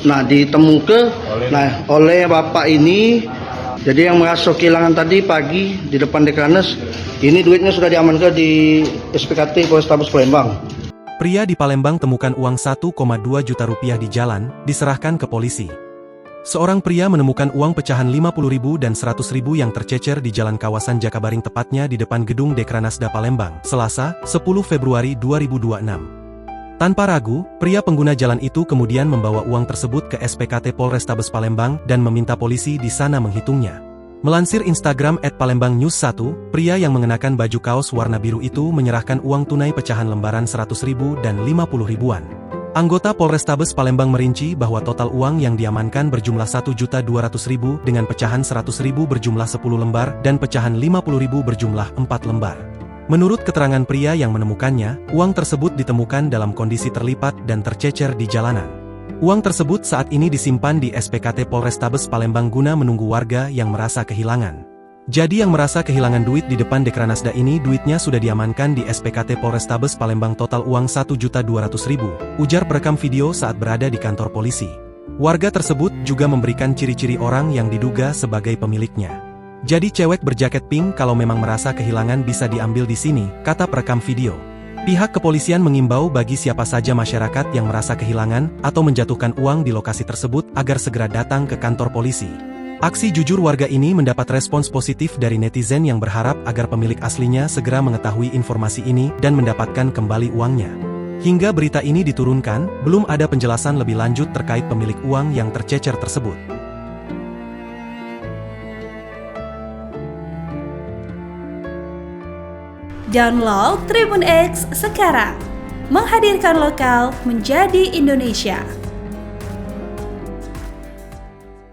Nah, ditemukan oleh bapak ini. Jadi yang merasa kehilangan tadi pagi di depan Dekranasda, ini duitnya sudah diamankan di SPKT Polrestabes Palembang. Pria di Palembang temukan uang 1,2 juta rupiah di jalan, diserahkan ke polisi. Seorang pria menemukan uang pecahan 50.000 dan 100.000 yang tercecer di jalan kawasan Jakabaring, tepatnya di depan gedung Dekranasda Palembang, Selasa, 10 Februari 2026. Tanpa ragu, pria pengguna jalan itu kemudian membawa uang tersebut ke SPKT Polrestabes Palembang dan meminta polisi di sana menghitungnya. Melansir Instagram @PalembangNews1, pria yang mengenakan baju kaos warna biru itu menyerahkan uang tunai pecahan lembaran 100.000 dan 50.000-an. Anggota Polrestabes Palembang merinci bahwa total uang yang diamankan berjumlah 1.200.000 dengan pecahan 100.000 berjumlah 10 lembar dan pecahan 50.000 berjumlah 4 lembar. Menurut keterangan pria yang menemukannya, uang tersebut ditemukan dalam kondisi terlipat dan tercecer di jalanan. Uang tersebut saat ini disimpan di SPKT Polrestabes Palembang guna menunggu warga yang merasa kehilangan. Jadi yang merasa kehilangan duit di depan Dekranasda ini duitnya sudah diamankan di SPKT Polrestabes Palembang, total uang 1.200.000, ujar perekam video saat berada di kantor polisi. Warga tersebut juga memberikan ciri-ciri orang yang diduga sebagai pemiliknya. Jadi cewek berjaket pink kalau memang merasa kehilangan bisa diambil di sini, kata perekam video. Pihak kepolisian mengimbau bagi siapa saja masyarakat yang merasa kehilangan atau menjatuhkan uang di lokasi tersebut agar segera datang ke kantor polisi. Aksi jujur warga ini mendapat respons positif dari netizen yang berharap agar pemilik aslinya segera mengetahui informasi ini dan mendapatkan kembali uangnya. Hingga berita ini diturunkan, belum ada penjelasan lebih lanjut terkait pemilik uang yang tercecer tersebut. Download Tribun X sekarang, menghadirkan lokal menjadi Indonesia.